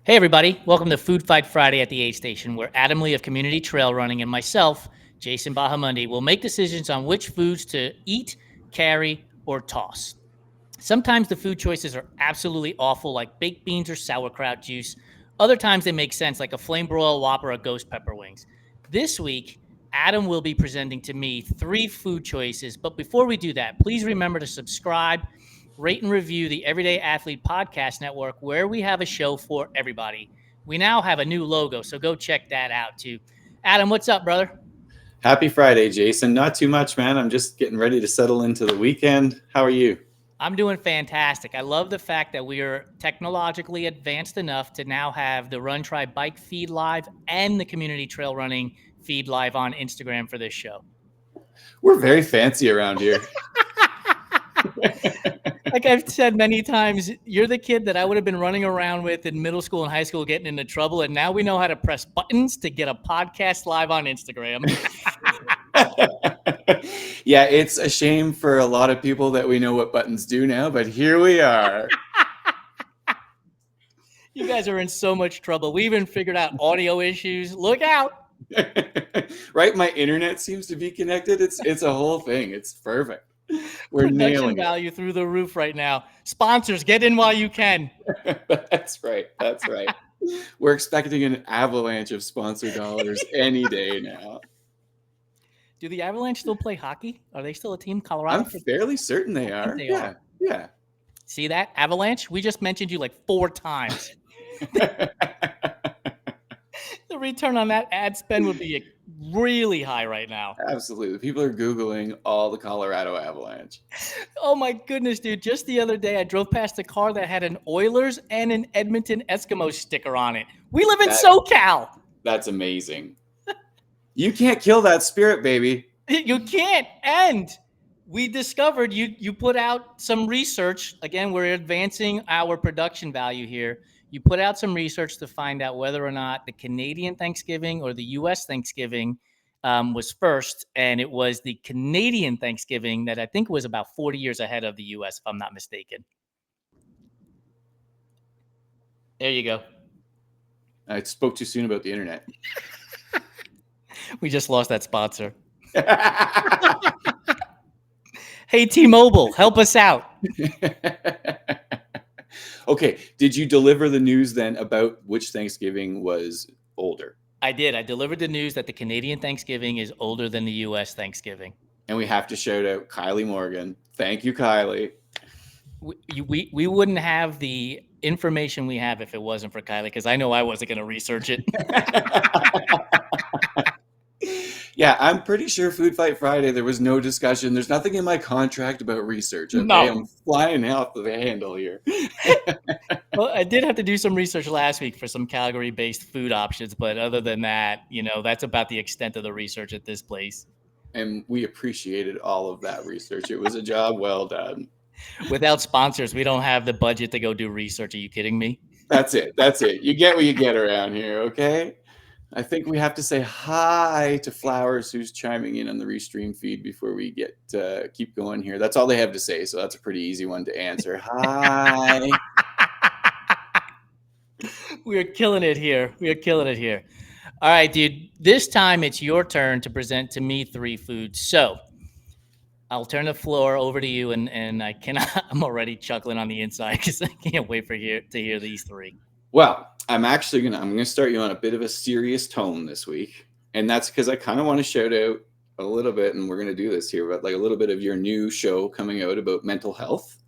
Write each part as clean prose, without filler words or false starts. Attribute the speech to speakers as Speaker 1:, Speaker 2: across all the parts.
Speaker 1: Hey, everybody. Welcome to Food Fight Friday at the Aid Station, where Adam Lee of Community Trail Running and myself, Jason Bahamundi, will make decisions on which foods to eat, carry, or toss. Sometimes the food choices are absolutely awful, like baked beans or sauerkraut juice. Other times they make sense, like a flame broiled Whopper or ghost pepper wings. This week, Adam will be presenting to me three food choices. But before we do that, please remember to subscribe, rate, and review the Everyday Athlete Podcast Network, where we have a show for everybody. We now have a new logo, so go check that out too. Adam, what's up, brother?
Speaker 2: Happy Friday, Jason. Not too much, man. I'm just getting ready to settle into the weekend. How are you?
Speaker 1: I'm doing fantastic. I love the fact that we are technologically advanced enough to now have the Run Try Bike feed live and the community trail running feed live on Instagram for this show.
Speaker 2: We're very fancy around here.
Speaker 1: Like I've said many times, you're the kid that I would have been running around with in middle school and high school getting into trouble. And now we know how to press buttons to get a podcast live on Instagram.
Speaker 2: Yeah, it's a shame for a lot of people that we know what buttons do now, but here we are.
Speaker 1: You guys are in so much trouble. We even figured out audio issues. Look out.
Speaker 2: Right? My internet seems to be connected. It's a whole thing. It's perfect. We're
Speaker 1: Production
Speaker 2: nailing
Speaker 1: value through the roof right now. Sponsors, get in while you can.
Speaker 2: it. That's right. That's right. We're expecting an avalanche of sponsor dollars any day now.
Speaker 1: Do the Avalanche still play hockey? Are they still a team? Colorado?
Speaker 2: I'm fairly certain they are.
Speaker 1: they
Speaker 2: Yeah.
Speaker 1: are.
Speaker 2: Yeah.
Speaker 1: See that? Avalanche? We just mentioned you like 4 times. The return on that ad spend would be really high right now.
Speaker 2: Absolutely. People are Googling all the Colorado Avalanche.
Speaker 1: Oh my goodness, dude. Just the other day, I drove past a car that had an Oilers and an Edmonton Eskimo sticker on it. We live in SoCal.
Speaker 2: That's amazing. You can't kill that spirit, baby.
Speaker 1: You can't. And we discovered you put out some research. Again, we're advancing our production value here. You put out some research to find out whether or not the Canadian Thanksgiving or the U.S. Thanksgiving was first. And it was the Canadian Thanksgiving that I think was about 40 years ahead of the U.S., if I'm not mistaken. There you go.
Speaker 2: I spoke too soon about the internet.
Speaker 1: We just lost that sponsor. Hey, T-Mobile, help us out.
Speaker 2: Okay, did you deliver the news then about which Thanksgiving was older?
Speaker 1: I did. I delivered the news that the Canadian Thanksgiving is older than the U.S. Thanksgiving.
Speaker 2: And we have to shout out Kylie Morgan. Thank you, Kylie.
Speaker 1: We wouldn't have the information we have if it wasn't for Kylie, because I know I wasn't going to research it.
Speaker 2: Yeah, I'm pretty sure Food Fight Friday, there was no discussion. There's nothing in my contract about research. Okay?
Speaker 1: No.
Speaker 2: I'm flying off the handle here.
Speaker 1: Well, I did have to do some research last week for some Calgary-based food options, but other than that, that's about the extent of the research at this place.
Speaker 2: And we appreciated all of that research. It was a job well done.
Speaker 1: Without sponsors, we don't have the budget to go do research. Are you kidding me?
Speaker 2: That's it. That's it. You get what you get around here, okay? I think we have to say hi to Flowers, who's chiming in on the Restream feed before we keep going here. That's all they have to say, so that's a pretty easy one to answer. Hi.
Speaker 1: We're killing it here. All right, dude. This time it's your turn to present to me 3 foods. So I'll turn the floor over to you, and I cannot. I'm already chuckling on the inside because I can't wait to hear these 3.
Speaker 2: Well, I'm gonna start you on a bit of a serious tone this week, and that's because I kind of want to shout out a little bit, and we're gonna do this here, but like a little bit of your new show coming out about mental health.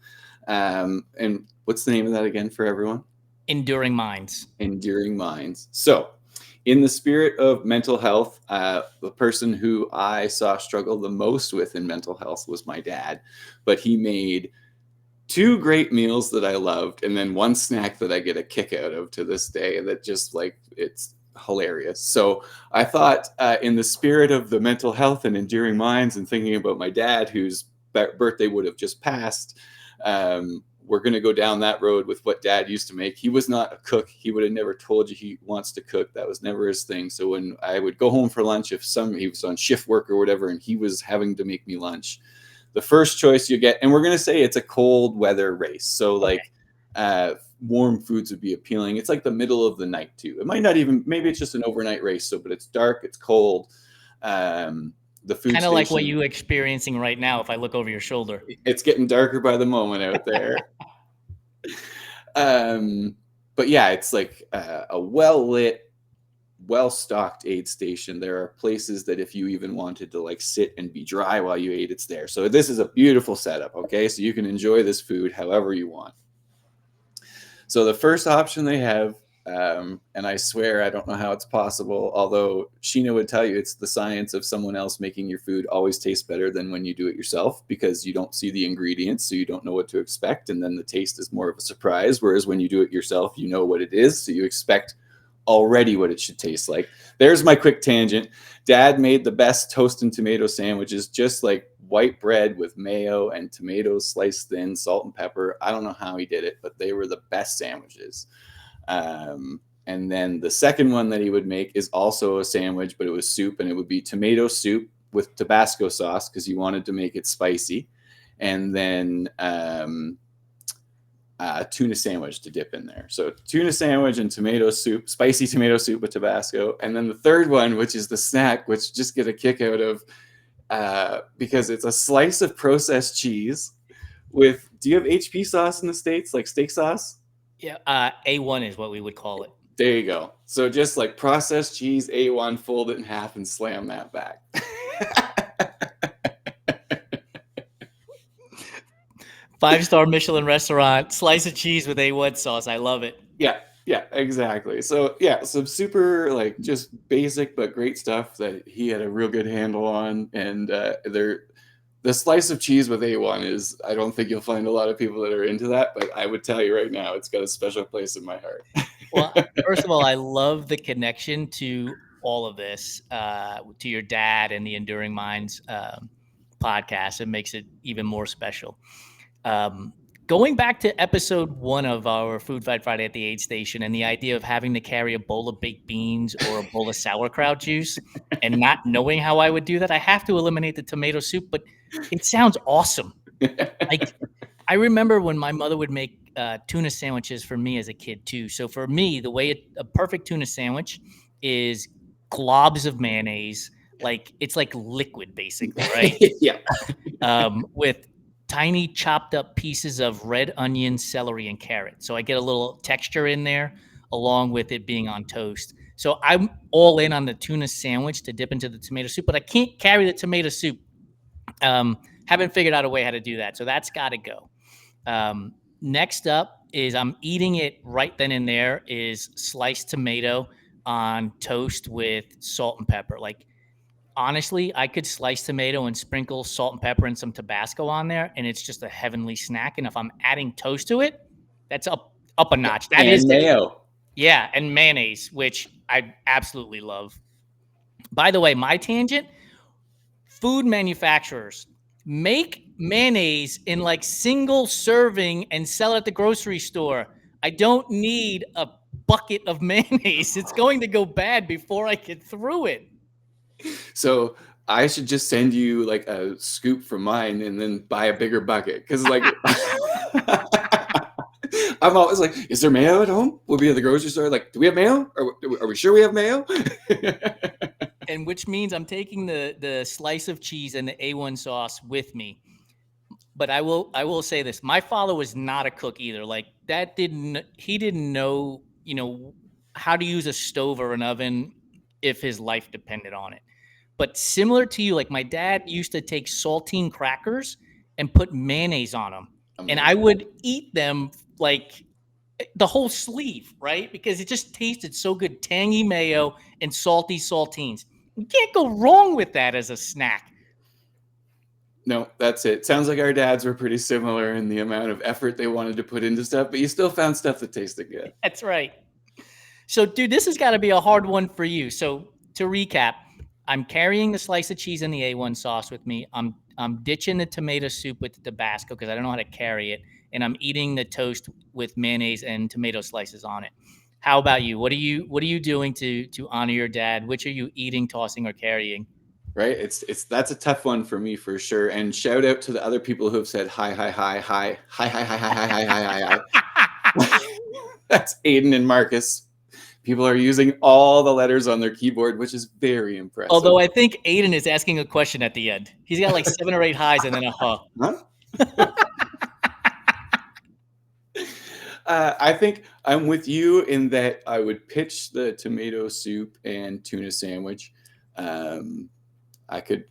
Speaker 2: And what's the name of that again for everyone?
Speaker 1: Enduring Minds.
Speaker 2: Enduring Minds. So, in the spirit of mental health, the person who I saw struggle the most with in mental health was my dad, but he made 2 great meals that I loved, and then 1 snack that I get a kick out of to this day that just it's hilarious. So I thought in the spirit of the mental health and enduring minds and thinking about my dad, whose birthday would have just passed, we're going to go down that road with what Dad used to make. He was not a cook. He would have never told you he wants to cook. That was never his thing. So when I would go home for lunch, he was on shift work or whatever, and he was having to make me lunch, the first choice you get, and we're going to say it's a cold weather race. So warm foods would be appealing. It's like the middle of the night too. It might not even, maybe it's just an overnight race. So, but it's dark, it's cold. The food
Speaker 1: Kind of like what
Speaker 2: station,
Speaker 1: you experiencing right now if I look over your shoulder.
Speaker 2: it's getting darker by the moment out there. But yeah, it's like a well-lit, well-stocked aid station. There are places that if you even wanted to like sit and be dry while you ate, it's there. So this is a beautiful setup, okay? So you can enjoy this food however you want. So the first option they have, and I swear I don't know how it's possible, although Sheena would tell you it's the science of someone else making your food always tastes better than when you do it yourself, because you don't see the ingredients, so you don't know what to expect, and then the taste is more of a surprise, whereas when you do it yourself, you know what it is, so you expect already what it should taste like. There's my quick tangent. Dad made the best toast and tomato sandwiches, just like white bread with mayo and tomatoes sliced thin, salt and pepper. I don't know how he did it, but they were the best sandwiches. And then the second one that he would make is also a sandwich, but it was soup, and it would be tomato soup with Tabasco sauce because he wanted to make it spicy. And then tuna sandwich to dip in there. So tuna sandwich and tomato soup, spicy tomato soup with Tabasco. And then the third one, which is the snack, which just get a kick out of because it's a slice of processed cheese with, do you have HP sauce in the States, like steak sauce?
Speaker 1: Yeah, A1 is what we would call it.
Speaker 2: There you go. So just like processed cheese, A1, fold it in half and slam that back.
Speaker 1: 5-star Michelin restaurant, slice of cheese with A1 sauce. I love it.
Speaker 2: Yeah, exactly. So yeah, some super like just basic but great stuff that he had a real good handle on. And the slice of cheese with A1 is, I don't think you'll find a lot of people that are into that, but I would tell you right now, it's got a special place in my heart.
Speaker 1: Well, first of all, I love the connection to all of this, to your dad and the Enduring Minds podcast. It makes it even more special. Going back to episode 1 of our Food Fight Friday at the aid station and the idea of having to carry a bowl of baked beans or a bowl of sauerkraut juice and not knowing how I would do that, I have to eliminate the tomato soup, but it sounds awesome. Like, I remember when my mother would make tuna sandwiches for me as a kid too. So for me, the way a perfect tuna sandwich is globs of mayonnaise, like it's like liquid basically, right?
Speaker 2: Yeah.
Speaker 1: With tiny chopped up pieces of red onion, celery, and carrot. So I get a little texture in there along with it being on toast. So I'm all in on the tuna sandwich to dip into the tomato soup, but I can't carry the tomato soup. Haven't figured out a way how to do that. So that's got to go. Next up is I'm eating it right then and there is sliced tomato on toast with salt and pepper. Like, honestly, I could slice tomato and sprinkle salt and pepper and some Tabasco on there, and it's just a heavenly snack. And if I'm adding toast to it, that's up a notch. That is
Speaker 2: mayo.
Speaker 1: Yeah, and mayonnaise, which I absolutely love. By the way, my tangent, food manufacturers make mayonnaise in like single serving and sell it at the grocery store. I don't need a bucket of mayonnaise. It's going to go bad before I get through it.
Speaker 2: So I should just send you like a scoop from mine and then buy a bigger bucket. Because like I'm always like, is there mayo at home? We'll be at the grocery store. Like, do we have mayo? Are we sure we have mayo?
Speaker 1: And which means I'm taking the slice of cheese and the A1 sauce with me. But I will say this. My father was not a cook either. Like, he didn't know, how to use a stove or an oven if his life depended on it. But similar to you, like my dad used to take saltine crackers and put mayonnaise on them. And I would eat them like the whole sleeve, right? Because it just tasted so good. Tangy mayo and salty saltines. You can't go wrong with that as a snack.
Speaker 2: No, that's it. Sounds like our dads were pretty similar in the amount of effort they wanted to put into stuff, but you still found stuff that tasted good.
Speaker 1: That's right. So, dude, this has got to be a hard one for you. So, to recap, I'm carrying the slice of cheese and the A1 sauce with me. I'm ditching the tomato soup with the Tabasco because I don't know how to carry it, and I'm eating the toast with mayonnaise and tomato slices on it. How about you? What are you doing to honor your dad? Which are you eating, tossing, or carrying?
Speaker 2: Right? That's a tough one for me for sure. And shout out to the other people who have said hi. That's Aiden and Marcus. People are using all the letters on their keyboard, which is very impressive.
Speaker 1: Although I think Aiden is asking a question at the end. He's got like 7 or 8 highs and then a huh.
Speaker 2: I think I'm with you in that I would pitch the tomato soup and tuna sandwich. I could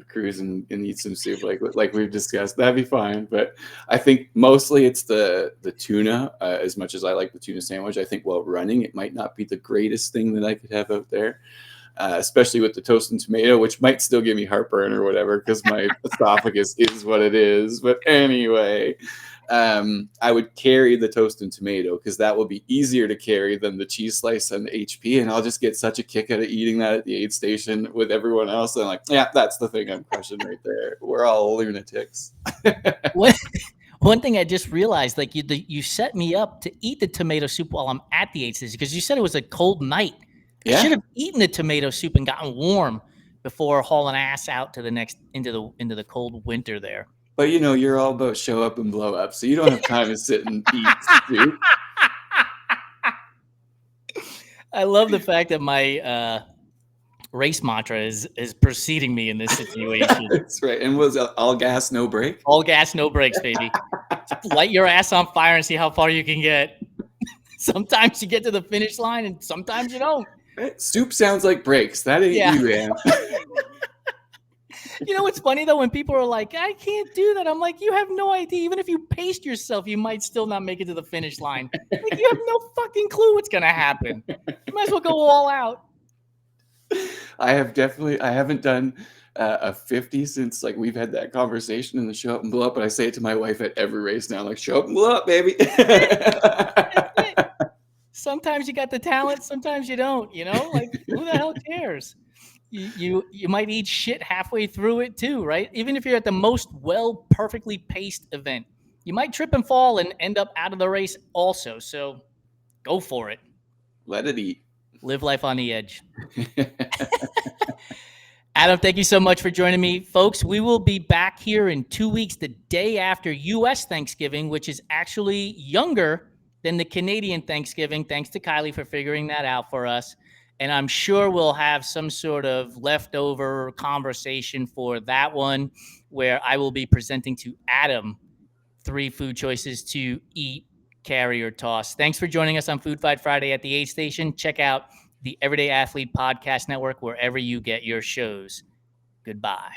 Speaker 2: cruise and eat some soup like we've discussed. That'd be fine. But I think mostly it's the tuna. As much as I like the tuna sandwich, I think while running, it might not be the greatest thing that I could have out there. Especially with the toast and tomato, which might still give me heartburn or whatever because my esophagus is what it is. But anyway, I would carry the toast and tomato because that will be easier to carry than the cheese slice and the HP. And I'll just get such a kick out of eating that at the aid station with everyone else. And I'm like, yeah, that's the thing I'm crushing right there. We're all lunatics.
Speaker 1: One thing I just realized, like you set me up to eat the tomato soup while I'm at the aid station because you said it was a cold night.
Speaker 2: Yeah.
Speaker 1: I should have eaten the tomato soup and gotten warm before hauling ass out to the next into the cold winter there.
Speaker 2: But you're all about show up and blow up, so you don't have time to sit and eat soup.
Speaker 1: I love the fact that my race mantra is preceding me in this situation.
Speaker 2: That's right. And was all gas, no brake?
Speaker 1: All gas, no brakes, baby. Light your ass on fire and see how far you can get. Sometimes you get to the finish line and sometimes you don't.
Speaker 2: Soup sounds like brakes. That ain't you, man.
Speaker 1: You know what's funny, though? When people are like, I can't do that. I'm like, you have no idea. Even if you paced yourself, you might still not make it to the finish line. Like, you have no fucking clue what's going to happen. You might as well go all out.
Speaker 2: I haven't done a 50 since like we've had that conversation in the show up and blow up, but I say it to my wife at every race now, like, show up and blow up, baby.
Speaker 1: That's it. Sometimes you got the talent, sometimes you don't, like who the hell cares? You might eat shit halfway through it too, right? Even if you're at the most perfectly paced event, you might trip and fall and end up out of the race also. So go for it.
Speaker 2: Let it eat.
Speaker 1: Live life on the edge. Adam, thank you so much for joining me. Folks, we will be back here in 2 weeks, the day after U.S. Thanksgiving, which is actually younger than the Canadian Thanksgiving. Thanks to Kylie for figuring that out for us. And I'm sure we'll have some sort of leftover conversation for that one where I will be presenting to Adam 3 food choices to eat, carry, or toss. Thanks for joining us on Food Fight Friday at the Aid Station. Check out the Everyday Athlete Podcast Network wherever you get your shows. Goodbye.